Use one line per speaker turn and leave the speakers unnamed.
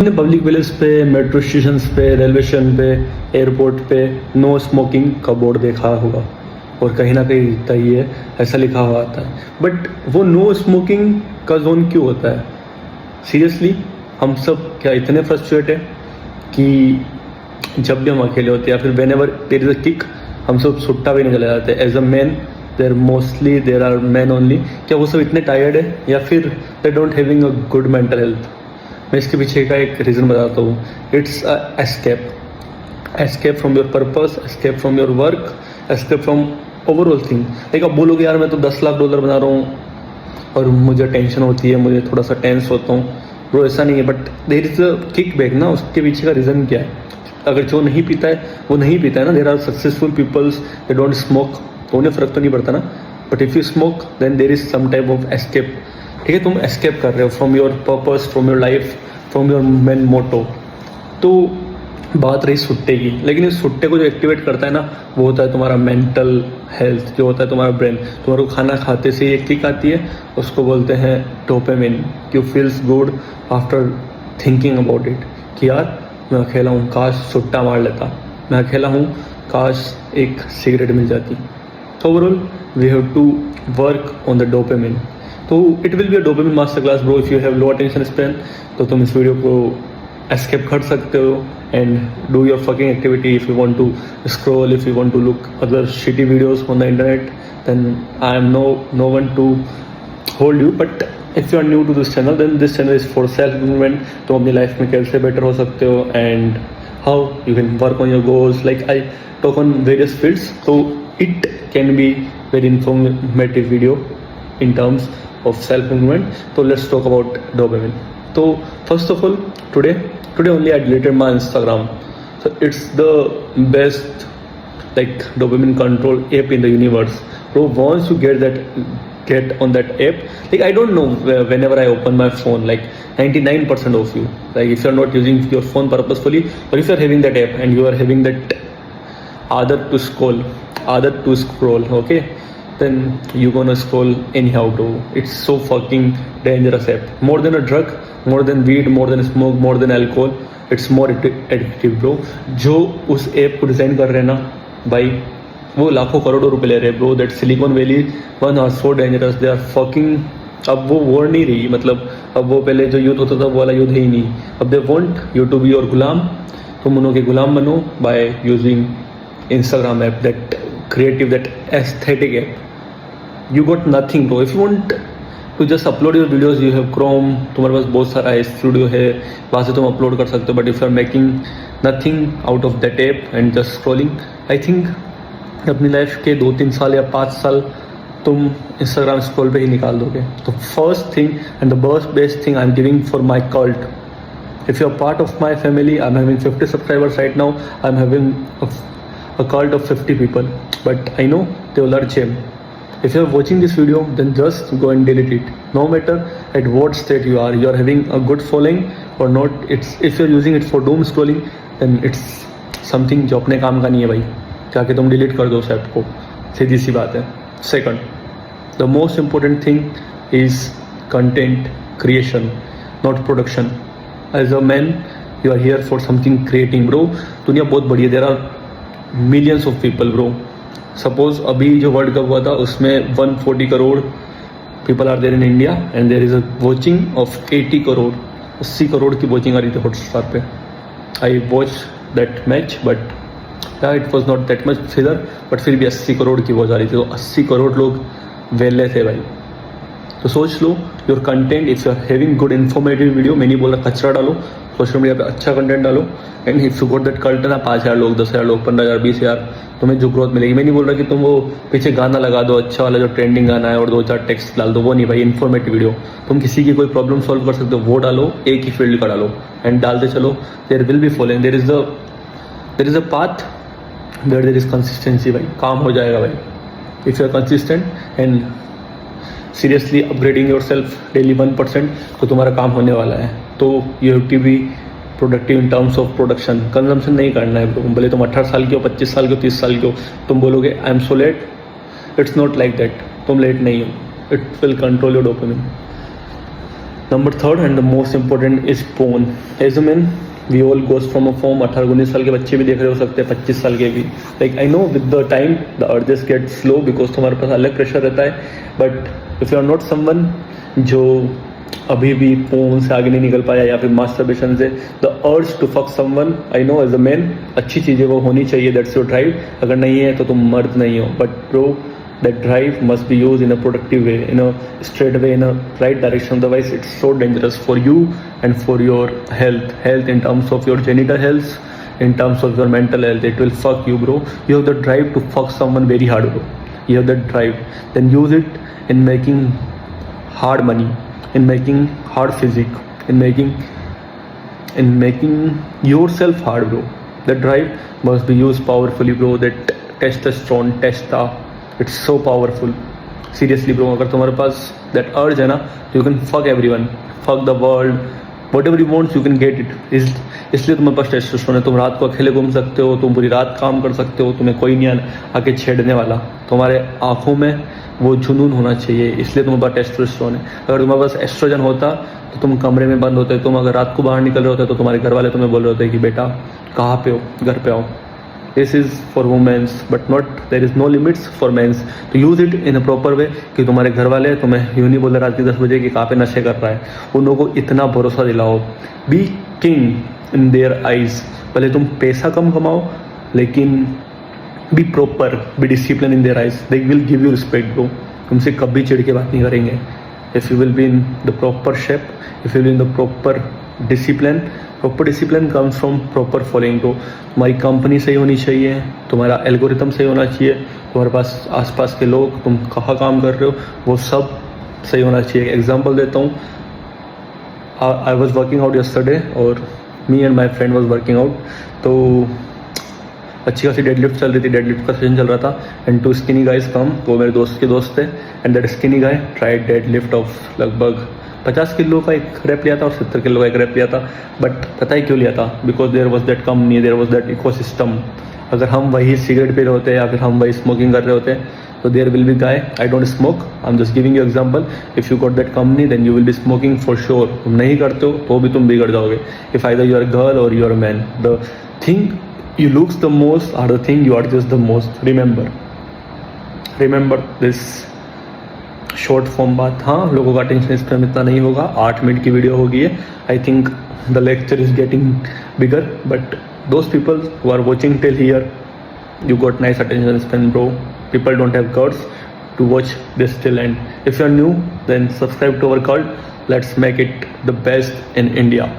हमने public place पे, metro station पे, रेलवे स्टेशन पे, एयरपोर्ट पे नो स्मोकिंग का बोर्ड देखा होगा और कहीं ना कहीं दिखता ही है, ऐसा लिखा हुआ आता है। बट वो नो स्मोकिंग का जोन क्यों होता है? सीरियसली हम सब क्या इतने फ्रस्ट्रेट है कि जब भी हम अकेले होते हैं या फिर whenever there is a kick, हम सब सुट्टा भी नहीं चले जाते as a man. There are man only. क्या वो सब इतने टायर्ड है या फिर they don't having a good mental health? मैं इसके पीछे का एक रीज़न बताता हूँ। It's escape from your purpose, escape from your work, escape from overall thing. Like आप बोलोगे यार मैं तो $10 लाख बना रहा हूँ और मुझे टेंशन होती है, मुझे थोड़ा सा टेंस होता हूँ। ब्रो ऐसा नहीं है, but there is a kick back ना। उसके पीछे का रीज़न क्या है? अगर जो नहीं पीता है वो नहीं पीता है ना। There are successful peoples they don't smoke, तो उन्हें फ़र्क तो नहीं पड़ता ना। But if you smoke then there is some type of escape. ठीक है, तुम एस्केप कर रहे हो from your purpose, from your life, from your main motto. तो बात रही सुट्टे की, लेकिन इस सुट्टे को जो एक्टिवेट करता है ना, वो होता है तुम्हारा मेंटल हेल्थ, जो होता है तुम्हारा ब्रेन। तुम्हारे को खाना खाते से ही एक किक आती है, उसको बोलते हैं dopamine. You feels good after thinking about it कि यार मैं अकेला हूँ, काश सुट्टा मार लेता। मैं अकेला हूँ, काश एक सिगरेट मिल जाती। तो overall we have to work on the dopamine. तो it will be a dopamine master class bro. If you have low attention span तो तुम इस वीडियो को एस्केप कर सकते हो and do your fucking activity. If you want to scroll, if you want to look other shitty videos on the internet, then I am no one to hold you. But if you are new to this channel, then this channel is for self improvement. तुम अपनी life में कैसे better हो सकते हो and how you can work on your goals. Like I talk on various fields, तो it can be very informative video in terms of self improvement. So let's talk about dopamine. So first of all, today only I deleted my Instagram. So it's the best like dopamine control app in the universe. So once you get on that app, like I don't know, whenever I open my phone, like 99% of you, like if you're not using your phone purposefully, or if you're having that app and you are having that adat to scroll, okay, then you're gonna scroll anyhow bro. It's so fucking dangerous app. More than a drug, more than weed, more than smoke, more than alcohol, it's more addictive bro. जो उस app को design कर रहे हैं ना भाई, वो लाखों करोड़ों रुपए ले रहे हैं bro. That Silicon Valley one are so dangerous, they are fucking. अब वो वॉर नहीं रही, मतलब अब वो पहले जो युद्ध होता था वो वाला युद्ध ही नहीं। अब they want you to be your गुलाम। तुम उनके गुलाम बनो by using Instagram app, that creative, that aesthetic app. You got nothing bro. If you want to just upload your videos, you have Chrome, तुम्हारे पास बहुत सारा स्टूडियो है, वहाँ से तुम अपलोड कर सकते हो। But if you are making nothing out of that app and just scrolling, I think अपनी लाइफ के 2-3 साल या 5 साल तुम इंस्टाग्राम स्क्रॉल पे ही निकाल दोगे। तो first thing and the best thing I am giving for my cult, if you are part of my family, I'm having 50 subscribers right now. I'm having a cult of 50 people, but I know they will not shame. If you are watching this video, then just go and delete it. No matter at what state you are having a good following or not. It's if you are using it for doom scrolling, then it's something जो अपने काम का नहीं है भाई। जाके तुम delete कर दो उस ऐप को, सीधी सी बात है। Second, the most important thing is content creation, not production. As a man you are here for something creating bro. दुनिया बहुत बड़ी है, there are millions of people bro. Suppose अभी जो वर्ल्ड कप हुआ था उसमें 140 crore people are there in India and there is a watching of 80 crore, 80 crore की वॉचिंग आ रही थी हॉटस्टार पे। I watch that match but it was not that much figure, but फिर भी 80 करोड़ की वॉच आ रही थी। तो 80 करोड़ लोग वेले थे भाई। तो सोच लो your content, if you are having good informative video, मैं नहीं बोल रहा कचरा डालो, सोशल मीडिया पे अच्छा कंटेंट डालो। And if you got that cult ना 5,000 लोग, 10,000 लोग, 15,000, 20,000, तुम्हें जो ग्रोथ मिलेगी। मैं नहीं बोल रहा कि तुम वो पीछे गाना लगा दो अच्छा वाला जो ट्रेंडिंग गाना है और 2-4 टेक्स्ट डाल दो, वो नहीं भाई। इन्फॉर्मेटिव वीडियो, तुम किसी की कोई प्रॉब्लम सॉल्व कर सकते हो वो डालो, एक ही फील्ड का डालो एंड डालते चलो। There will be following, there is a path where there is consistency भाई। काम हो जाएगा भाई if you are consistent and seriously upgrading yourself daily 1%, तो तुम्हारा काम होने वाला है। तो you have to be productive in terms of production. Consumption नहीं करना है। भले तुम 18 साल के हो, 25 साल के हो, 30 साल के हो, तुम बोलोगे I am so late, it's not like that. तुम लेट नहीं हो, it will control your dopamine. Number third and the most important is porn. As a man we all goes from a form. 18-19 साल के बच्चे भी देख रहे हो सकते हैं, 25 साल के भी. Like I know with the time the urges get slow because तुम्हारे पास अलग प्रेशर रहता है. But if you are not someone जो अभी भी पोन से आगे नहीं निकल पाया या फिर मास्टरबेशन से, the urge to fuck someone, I know as a man अच्छी चीज़ें वो होनी चाहिए, दैट्स योर ड्राइव. अगर नहीं है तो तुम मर्द नहीं हो. But bro, that drive must be used in a productive way, in a straight way, in a right direction. Otherwise it's so dangerous for you and for your health in terms of your genital health, in terms of your mental health. It will fuck you, bro. You have the drive to fuck someone very hard, bro. You have that drive, then use it in making hard money, in making hard physique, in making yourself hard, bro. That drive must be used powerfully, bro. That testosterone, it's so powerful. Seriously, bro, अगर तुम्हारे पास that urge है ना, you can fuck everyone, fuck the world, whatever you want, you can get it. इसलिए तुम्हारे पास testosterone है. तुम रात को अकेले घूम सकते हो, तुम पूरी रात काम कर सकते हो, तुम्हें कोई नहीं आके छेड़ने वाला. तुम्हारे आंखों में वो जुनून होना चाहिए, इसलिए तुम्हारे पास टेस्टोस्टेरोन है. अगर तुम्हारे पास एस्ट्रोजन होता तो तुम कमरे में बंद होते. तुम अगर रात को बाहर निकल रहे होते तो तुम्हारे घर वाले तुम्हें बोल रहे होते कि बेटा कहाँ पे हो, घर पे आओ. This is for women's, but not, there is no limits for men's. तो use it in a proper way कि तुम्हारे घर वाले तुम्हें यूँ नहीं बोल रहे रात के 10 बजे कि कहाँ पे नशे कर रहा है. उन लोगों को इतना भरोसा दिलाओ. Be king in their eyes. भले तुम पैसा कम कमाओ लेकिन be proper, be disciplined in their eyes. They will give you respect, bro. तुमसे कभी चिढ़ के बात नहीं करेंगे. If you will be in the proper shape, if you will be in the proper discipline comes from proper following, bro. तुम्हारी company सही होनी चाहिए, तुम्हारा एल्गोरिथम सही होना चाहिए, तुम्हारे पास आसपास के लोग, तुम कहाँ काम कर रहे हो, वो सब सही होना चाहिए. एग्जांपल देता हूँ. I was working out yesterday और me and my friend was working out. तो अच्छी खासी डेडलिफ्ट चल रही थी, डेडलिफ्ट का सेशन चल रहा था. एंड 2 स्किनी गाइज कम, वो मेरे दोस्त के दोस्त थे. And that skinny guy tried deadlift of लगभग 50 किलो का एक रैप लिया था और 70 किलो का एक रैप लिया था. बट पता ही क्यों लिया था? Because there was that company, there was that ecosystem. अगर हम वही सिगरेट पी रहे होते या फिर हम वही स्मोकिंग कर रहे होते तो there will be guy. I don't smoke, I am just giving you example. If you got that company then you will be smoking for sure. तुम नहीं करते हो तो भी तुम बिगड़ जाओगे. If either you are girl और you are man, the thing you looks the most are the thing you are just the most. remember this short form बात. हाँ, लोगों का अटेंशन इस पर इतना नहीं होगा. 8 मिनट की वीडियो होगी है. I think the lecture is getting bigger, but those people who are watching till here, you got nice attention span, bro. People don't have guts to watch this till end. If you are new, then subscribe to our cult. Let's make it the best in India.